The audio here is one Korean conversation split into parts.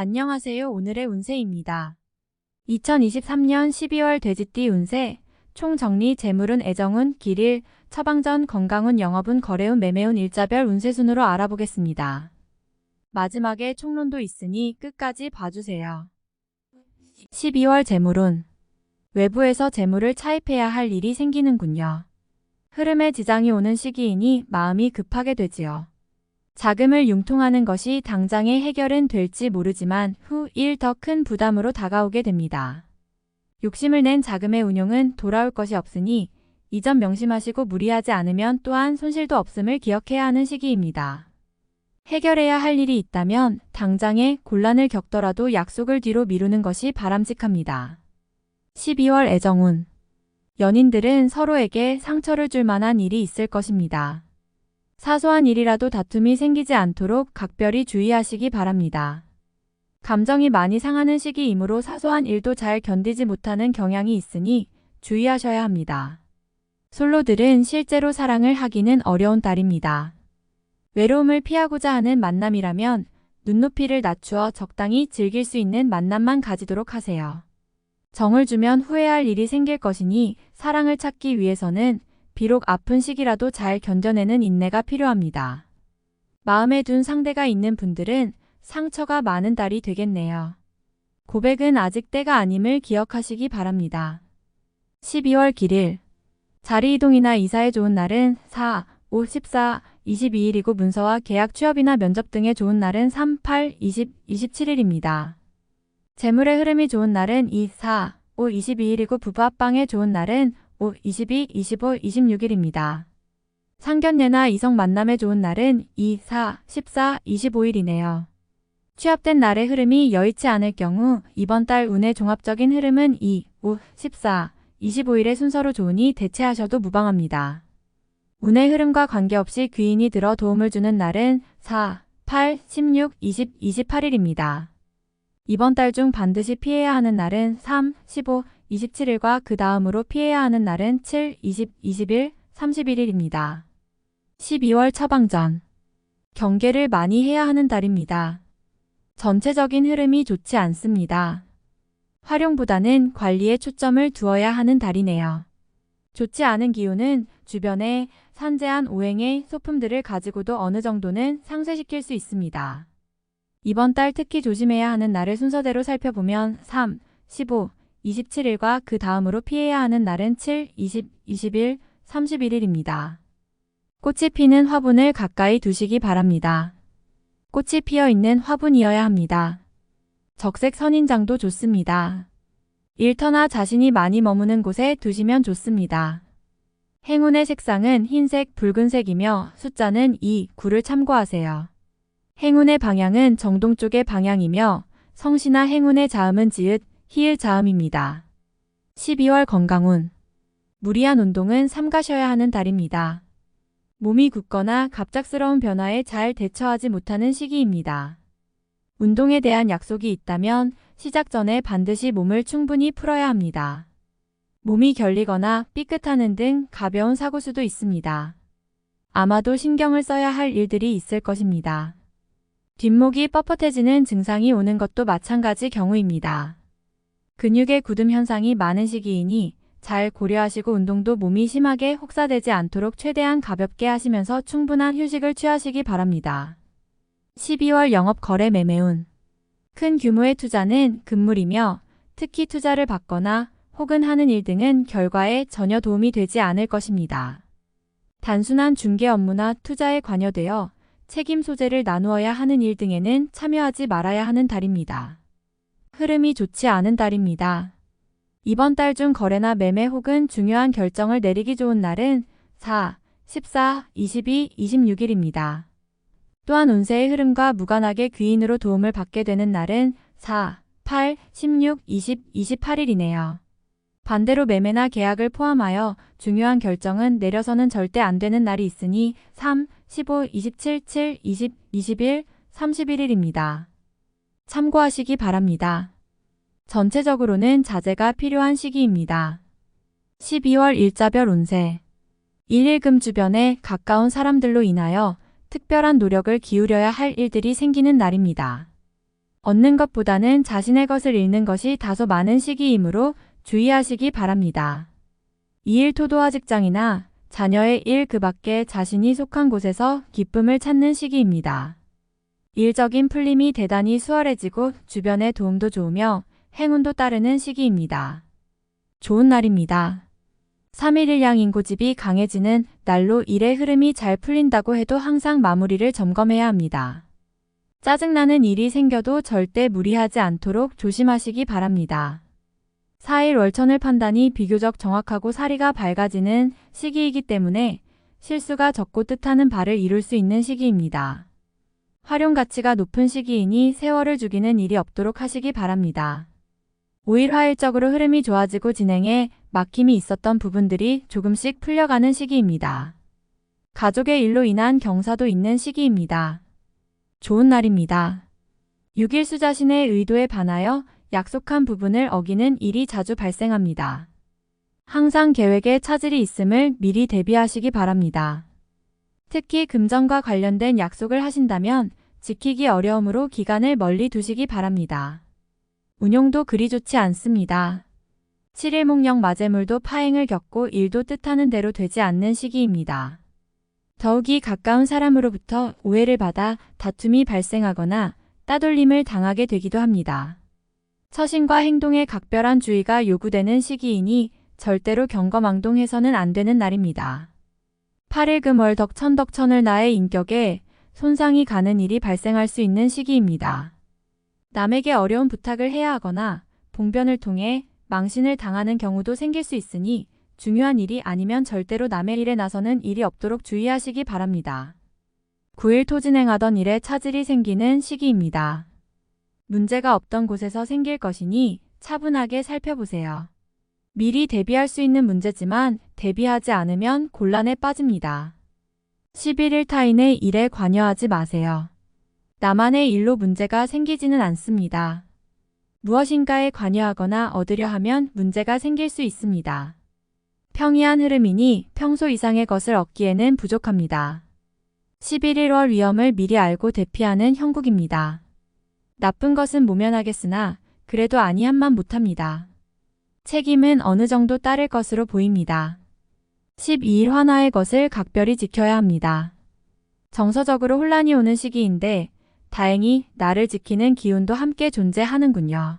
안녕하세요. 오늘의 운세입니다. 2023년 12월 돼지띠 운세, 총정리 재물운 애정운 길일, 처방전 건강운 영업운 거래운 매매운 일자별 운세 순으로 알아보겠습니다. 마지막에 총론도 있으니 끝까지 봐주세요. 12월 재물운. 외부에서 재물을 차입해야 할 일이 생기는군요. 흐름에 지장이 오는 시기이니 마음이 급하게 되지요. 자금을 융통하는 것이 당장의 해결은 될지 모르지만 후 일 더 큰 부담으로 다가오게 됩니다. 욕심을 낸 자금의 운용은 돌아올 것이 없으니 이 점 명심하시고 무리하지 않으면 또한 손실도 없음을 기억해야 하는 시기입니다. 해결해야 할 일이 있다면 당장의 곤란을 겪더라도 약속을 뒤로 미루는 것이 바람직합니다. 12월 애정운. 연인들은 서로에게 상처를 줄 만한 일이 있을 것입니다. 사소한 일이라도 다툼이 생기지 않도록 각별히 주의하시기 바랍니다. 감정이 많이 상하는 시기이므로 사소한 일도 잘 견디지 못하는 경향이 있으니 주의하셔야 합니다. 솔로들은 실제로 사랑을 하기는 어려운 달입니다. 외로움을 피하고자 하는 만남이라면 눈높이를 낮추어 적당히 즐길 수 있는 만남만 가지도록 하세요. 정을 주면 후회할 일이 생길 것이니 사랑을 찾기 위해서는 비록 아픈 시기라도 잘 견뎌내는 인내가 필요합니다. 마음에 둔 상대가 있는 분들은 상처가 많은 달이 되겠네요. 고백은 아직 때가 아님을 기억하시기 바랍니다. 12월 길일. 자리 이동이나 이사에 좋은 날은 4, 5, 14, 22일이고 문서와 계약 취업이나 면접 등에 좋은 날은 3, 8, 20, 27일입니다. 재물의 흐름이 좋은 날은 2, 4, 5, 22일이고 부부 합방에 좋은 날은 5, 22, 25, 26일입니다. 상견례나 이성 만남에 좋은 날은 2, 4, 14, 25일이네요. 취업된 날의 흐름이 여의치 않을 경우 이번 달 운의 종합적인 흐름은 2, 5, 14, 25일의 순서로 좋으니 대체하셔도 무방합니다. 운의 흐름과 관계없이 귀인이 들어 도움을 주는 날은 4, 8, 16, 20, 28일입니다. 이번 달 중 반드시 피해야 하는 날은 3, 15, 27일과 그 다음으로 피해야 하는 날은 7, 20, 21, 31일입니다. 12월 처방전. 경계를 많이 해야 하는 달입니다. 전체적인 흐름이 좋지 않습니다. 활용보다는 관리에 초점을 두어야 하는 달이네요. 좋지 않은 기운은 주변에 산재한 오행의 소품들을 가지고도 어느 정도는 상쇄시킬 수 있습니다. 이번 달 특히 조심해야 하는 날을 순서대로 살펴보면 3, 15, 27일과 그 다음으로 피해야 하는 날은 7, 20, 21, 31일입니다. 꽃이 피는 화분을 가까이 두시기 바랍니다. 꽃이 피어 있는 화분이어야 합니다. 적색 선인장도 좋습니다. 일터나 자신이 많이 머무는 곳에 두시면 좋습니다. 행운의 색상은 흰색, 붉은색이며 숫자는 2, 9를 참고하세요. 행운의 방향은 정동 쪽의 방향이며 성씨나 행운의 자음은 지읒, 히읗 자음입니다. 12월 건강운. 무리한 운동은 삼가셔야 하는 달입니다. 몸이 굳거나 갑작스러운 변화에 잘 대처하지 못하는 시기입니다. 운동에 대한 약속이 있다면 시작 전에 반드시 몸을 충분히 풀어야 합니다. 몸이 결리거나 삐끗하는 등 가벼운 사고수도 있습니다. 아마도 신경을 써야 할 일들이 있을 것입니다. 뒷목이 뻣뻣해지는 증상이 오는 것도 마찬가지 경우입니다. 근육의 굳음 현상이 많은 시기이니 잘 고려하시고 운동도 몸이 심하게 혹사되지 않도록 최대한 가볍게 하시면서 충분한 휴식을 취하시기 바랍니다. 12월 영업 거래 매매운. 큰 규모의 투자는 금물이며 특히 투자를 받거나 혹은 하는 일 등은 결과에 전혀 도움이 되지 않을 것입니다. 단순한 중개 업무나 투자에 관여되어 책임 소재를 나누어야 하는 일 등에는 참여하지 말아야 하는 달입니다. 흐름이 좋지 않은 달입니다. 이번 달 중 거래나 매매 혹은 중요한 결정을 내리기 좋은 날은 4, 14, 22, 26일입니다. 또한 운세의 흐름과 무관하게 귀인으로 도움을 받게 되는 날은 4, 8, 16, 20, 28일이네요. 반대로 매매나 계약을 포함하여 중요한 결정은 내려서는 절대 안 되는 날이 있으니 3, 15, 27, 7, 20, 21, 31일입니다. 참고하시기 바랍니다. 전체적으로는 자제가 필요한 시기입니다. 12월 일자별 운세. 일일금 주변에 가까운 사람들로 인하여 특별한 노력을 기울여야 할 일들이 생기는 날입니다. 얻는 것보다는 자신의 것을 잃는 것이 다소 많은 시기이므로 주의하시기 바랍니다. 2일 토도와 직장이나 자녀의 일 그 밖에 자신이 속한 곳에서 기쁨을 찾는 시기입니다. 일적인 풀림이 대단히 수월해지고 주변의 도움도 좋으며 행운도 따르는 시기입니다. 좋은 날입니다. 3일 일양 고집이 강해지는 날로 일의 흐름이 잘 풀린다고 해도 항상 마무리를 점검해야 합니다. 짜증나는 일이 생겨도 절대 무리하지 않도록 조심하시기 바랍니다. 4일 월천을 판단이 비교적 정확하고 사리가 밝아지는 시기이기 때문에 실수가 적고 뜻하는 바를 이룰 수 있는 시기입니다. 활용 가치가 높은 시기이니 세월을 죽이는 일이 없도록 하시기 바랍니다. 5일 화일적으로 흐름이 좋아지고 진행에 막힘이 있었던 부분들이 조금씩 풀려가는 시기입니다. 가족의 일로 인한 경사도 있는 시기입니다. 좋은 날입니다. 6일 수 자신의 의도에 반하여 약속한 부분을 어기는 일이 자주 발생합니다. 항상 계획에 차질이 있음을 미리 대비하시기 바랍니다. 특히 금전과 관련된 약속을 하신다면 지키기 어려우므로 기간을 멀리 두시기 바랍니다. 운용도 그리 좋지 않습니다. 7일 목령 마제물도 파행을 겪고 일도 뜻하는 대로 되지 않는 시기입니다. 더욱이 가까운 사람으로부터 오해를 받아 다툼이 발생하거나 따돌림을 당하게 되기도 합니다. 처신과 행동에 각별한 주의가 요구되는 시기이니 절대로 경거망동해서는 안 되는 날입니다. 8일 금월덕 천덕천을 나의 인격에 손상이 가는 일이 발생할 수 있는 시기입니다. 남에게 어려운 부탁을 해야 하거나 봉변을 통해 망신을 당하는 경우도 생길 수 있으니 중요한 일이 아니면 절대로 남의 일에 나서는 일이 없도록 주의하시기 바랍니다. 9일 토진행하던 일에 차질이 생기는 시기입니다. 문제가 없던 곳에서 생길 것이니 차분하게 살펴보세요. 미리 대비할 수 있는 문제지만 대비하지 않으면 곤란에 빠집니다. 11일 타인의 일에 관여하지 마세요. 나만의 일로 문제가 생기지는 않습니다. 무엇인가에 관여하거나 얻으려 하면 문제가 생길 수 있습니다. 평이한 흐름이니 평소 이상의 것을 얻기에는 부족합니다. 11월 위험을 미리 알고 대피하는 형국입니다. 나쁜 것은 모면하겠으나 그래도 아니함만 못합니다. 책임은 어느 정도 따를 것으로 보입니다. 12일 환하의 것을 각별히 지켜야 합니다. 정서적으로 혼란이 오는 시기인데 다행히 나를 지키는 기운도 함께 존재하는군요.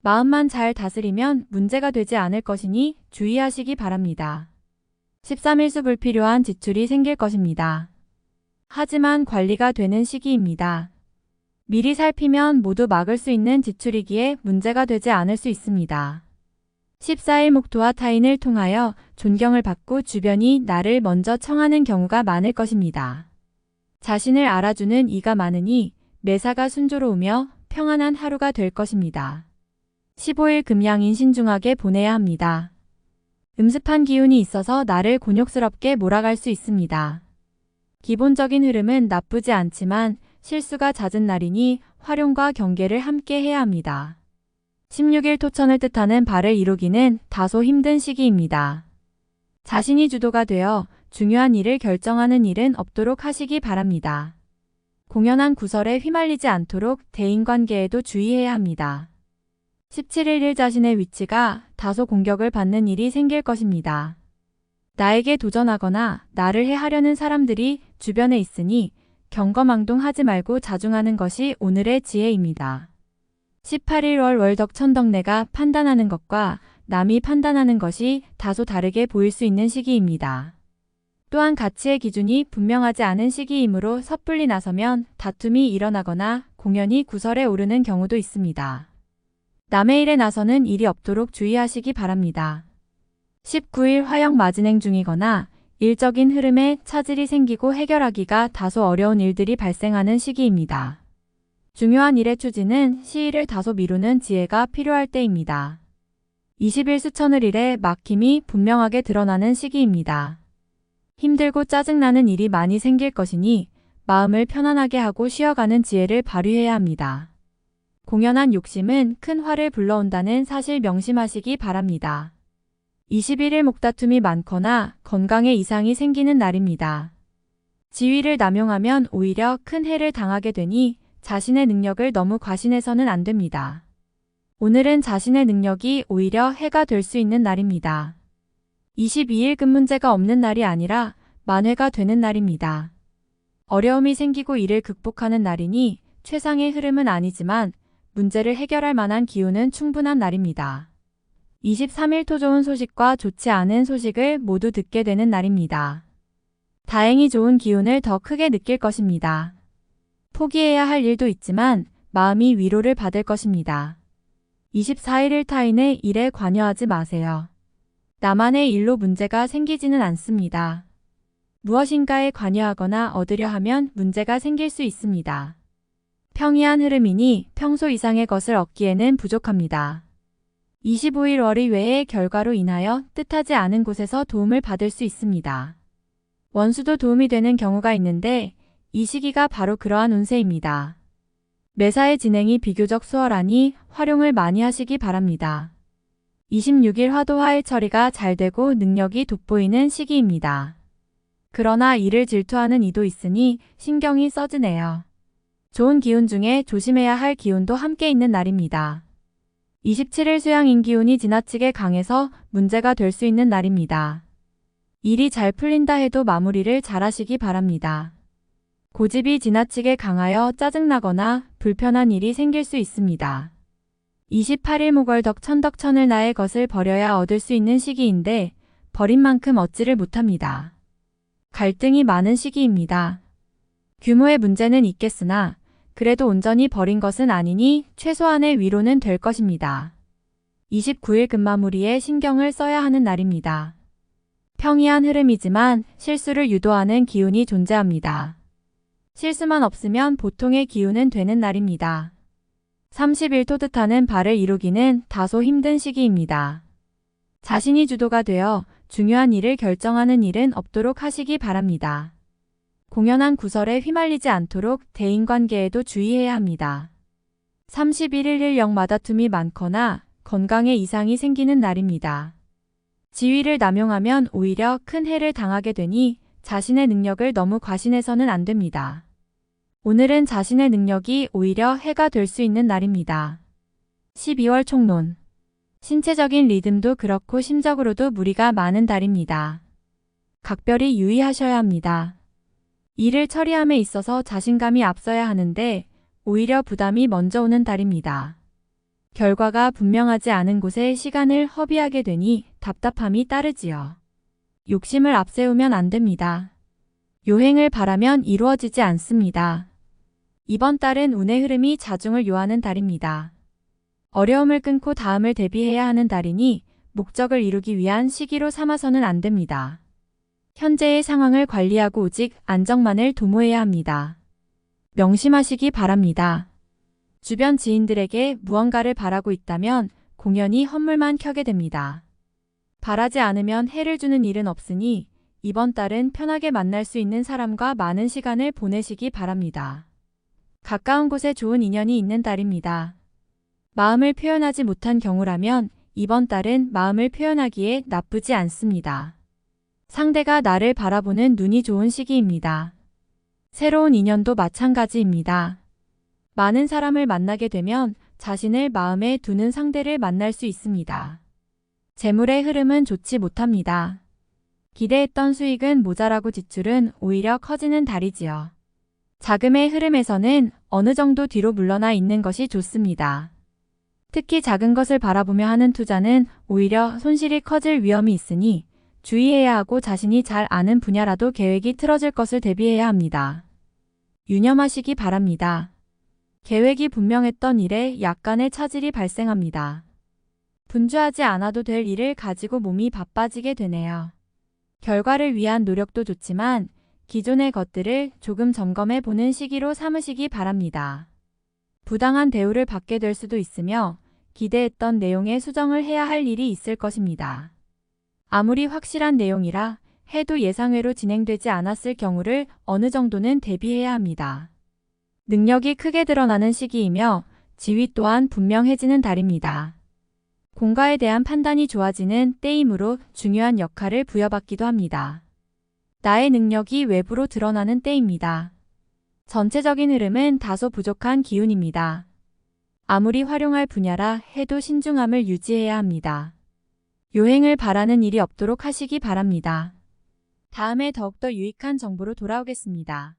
마음만 잘 다스리면 문제가 되지 않을 것이니 주의하시기 바랍니다. 13일수 불필요한 지출이 생길 것입니다. 하지만 관리가 되는 시기입니다. 미리 살피면 모두 막을 수 있는 지출이기에 문제가 되지 않을 수 있습니다. 14일 목토와 타인을 통하여 존경을 받고 주변이 나를 먼저 청하는 경우가 많을 것입니다. 자신을 알아주는 이가 많으니 매사가 순조로우며 평안한 하루가 될 것입니다. 15일 금양인 신중하게 보내야 합니다. 음습한 기운이 있어서 나를 곤욕스럽게 몰아갈 수 있습니다. 기본적인 흐름은 나쁘지 않지만 실수가 잦은 날이니 활용과 경계를 함께 해야 합니다. 16일 토천을 뜻하는 발을 이루기는 다소 힘든 시기입니다. 자신이 주도가 되어 중요한 일을 결정하는 일은 없도록 하시기 바랍니다. 공연한 구설에 휘말리지 않도록 대인관계에도 주의해야 합니다. 17일 일 자신의 위치가 다소 공격을 받는 일이 생길 것입니다. 나에게 도전하거나 나를 해하려는 사람들이 주변에 있으니 경거망동하지 말고 자중하는 것이 오늘의 지혜입니다. 18일 월덕 천덕내가 판단하는 것과 남이 판단하는 것이 다소 다르게 보일 수 있는 시기입니다. 또한 가치의 기준이 분명하지 않은 시기이므로 섣불리 나서면 다툼이 일어나거나 공연이 구설에 오르는 경우도 있습니다. 남의 일에 나서는 일이 없도록 주의하시기 바랍니다. 19일 화역 마진행 중이거나 일적인 흐름에 차질이 생기고 해결하기가 다소 어려운 일들이 발생하는 시기입니다. 중요한 일의 추진은 시일을 다소 미루는 지혜가 필요할 때입니다. 20일 수천을 일에 막힘이 분명하게 드러나는 시기입니다. 힘들고 짜증나는 일이 많이 생길 것이니 마음을 편안하게 하고 쉬어가는 지혜를 발휘해야 합니다. 공연한 욕심은 큰 화를 불러온다는 사실 명심하시기 바랍니다. 21일 목다툼이 많거나 건강에 이상이 생기는 날입니다. 지위를 남용하면 오히려 큰 해를 당하게 되니 자신의 능력을 너무 과신해서는 안 됩니다. 오늘은 자신의 능력이 오히려 해가 될 수 있는 날입니다. 22일 금 문제가 없는 날이 아니라 만회가 되는 날입니다. 어려움이 생기고 이를 극복하는 날이니 최상의 흐름은 아니지만 문제를 해결할 만한 기운은 충분한 날입니다. 23일 토 좋은 소식과 좋지 않은 소식을 모두 듣게 되는 날입니다. 다행히 좋은 기운을 더 크게 느낄 것입니다. 포기해야 할 일도 있지만 마음이 위로를 받을 것입니다. 24일 일타인의 일에 관여하지 마세요. 나만의 일로 문제가 생기지는 않습니다. 무엇인가에 관여하거나 얻으려 하면 문제가 생길 수 있습니다. 평이한 흐름이니 평소 이상의 것을 얻기에는 부족합니다. 25일 월의 외의 결과로 인하여 뜻하지 않은 곳에서 도움을 받을 수 있습니다. 원수도 도움이 되는 경우가 있는데 이 시기가 바로 그러한 운세입니다. 매사의 진행이 비교적 수월하니 활용을 많이 하시기 바랍니다. 26일 화도 화일 처리가 잘 되고 능력이 돋보이는 시기입니다. 그러나 이를 질투하는 이도 있으니 신경이 써지네요. 좋은 기운 중에 조심해야 할 기운도 함께 있는 날입니다. 27일 수양인 기운이 지나치게 강해서 문제가 될 수 있는 날입니다. 일이 잘 풀린다 해도 마무리를 잘 하시기 바랍니다. 고집이 지나치게 강하여 짜증나거나 불편한 일이 생길 수 있습니다. 28일 무걸덕 천덕천을 나의 것을 버려야 얻을 수 있는 시기인데 버린 만큼 얻지를 못합니다. 갈등이 많은 시기입니다. 규모의 문제는 있겠으나 그래도 온전히 버린 것은 아니니 최소한의 위로는 될 것입니다. 29일 금마무리에 신경을 써야 하는 날입니다. 평이한 흐름이지만 실수를 유도하는 기운이 존재합니다. 실수만 없으면 보통의 기운은 되는 날입니다. 30일 토듯하는 바를 이루기는 다소 힘든 시기입니다. 자신이 주도가 되어 중요한 일을 결정하는 일은 없도록 하시기 바랍니다. 공연한 구설에 휘말리지 않도록 대인관계에도 주의해야 합니다. 31일 영마다툼이 많거나 건강에 이상이 생기는 날입니다. 지위를 남용하면 오히려 큰 해를 당하게 되니 자신의 능력을 너무 과신해서는 안 됩니다. 오늘은 자신의 능력이 오히려 해가 될 수 있는 날입니다. 12월 총론. 신체적인 리듬도 그렇고 심적으로도 무리가 많은 달입니다. 각별히 유의하셔야 합니다. 일을 처리함에 있어서 자신감이 앞서야 하는데 오히려 부담이 먼저 오는 달입니다. 결과가 분명하지 않은 곳에 시간을 허비하게 되니 답답함이 따르지요. 욕심을 앞세우면 안 됩니다. 요행을 바라면 이루어지지 않습니다. 이번 달은 운의 흐름이 자중을 요하는 달입니다. 어려움을 끊고 다음을 대비해야 하는 달이니 목적을 이루기 위한 시기로 삼아서는 안 됩니다. 현재의 상황을 관리하고 오직 안정만을 도모해야 합니다. 명심하시기 바랍니다. 주변 지인들에게 무언가를 바라고 있다면 공연히 헛물만 켜게 됩니다. 바라지 않으면 해를 주는 일은 없으니 이번 달은 편하게 만날 수 있는 사람과 많은 시간을 보내시기 바랍니다. 가까운 곳에 좋은 인연이 있는 달입니다. 마음을 표현하지 못한 경우라면 이번 달은 마음을 표현하기에 나쁘지 않습니다. 상대가 나를 바라보는 눈이 좋은 시기입니다. 새로운 인연도 마찬가지입니다. 많은 사람을 만나게 되면 자신을 마음에 두는 상대를 만날 수 있습니다. 재물의 흐름은 좋지 못합니다. 기대했던 수익은 모자라고 지출은 오히려 커지는 달이지요. 자금의 흐름에서는 어느 정도 뒤로 물러나 있는 것이 좋습니다. 특히 작은 것을 바라보며 하는 투자는 오히려 손실이 커질 위험이 있으니 주의해야 하고 자신이 잘 아는 분야라도 계획이 틀어질 것을 대비해야 합니다. 유념하시기 바랍니다. 계획이 분명했던 일에 약간의 차질이 발생합니다. 분주하지 않아도 될 일을 가지고 몸이 바빠지게 되네요. 결과를 위한 노력도 좋지만 기존의 것들을 조금 점검해 보는 시기로 삼으시기 바랍니다. 부당한 대우를 받게 될 수도 있으며 기대했던 내용에 수정을 해야 할 일이 있을 것입니다. 아무리 확실한 내용이라 해도 예상외로 진행되지 않았을 경우를 어느 정도는 대비해야 합니다. 능력이 크게 드러나는 시기이며 지위 또한 분명해지는 달입니다. 공과에 대한 판단이 좋아지는 때이므로 중요한 역할을 부여받기도 합니다. 나의 능력이 외부로 드러나는 때입니다. 전체적인 흐름은 다소 부족한 기운입니다. 아무리 활용할 분야라 해도 신중함을 유지해야 합니다. 요행을 바라는 일이 없도록 하시기 바랍니다. 다음에 더욱더 유익한 정보로 돌아오겠습니다.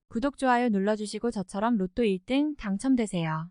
구독, 좋아요 눌러주시고 저처럼 로또 1등 당첨되세요.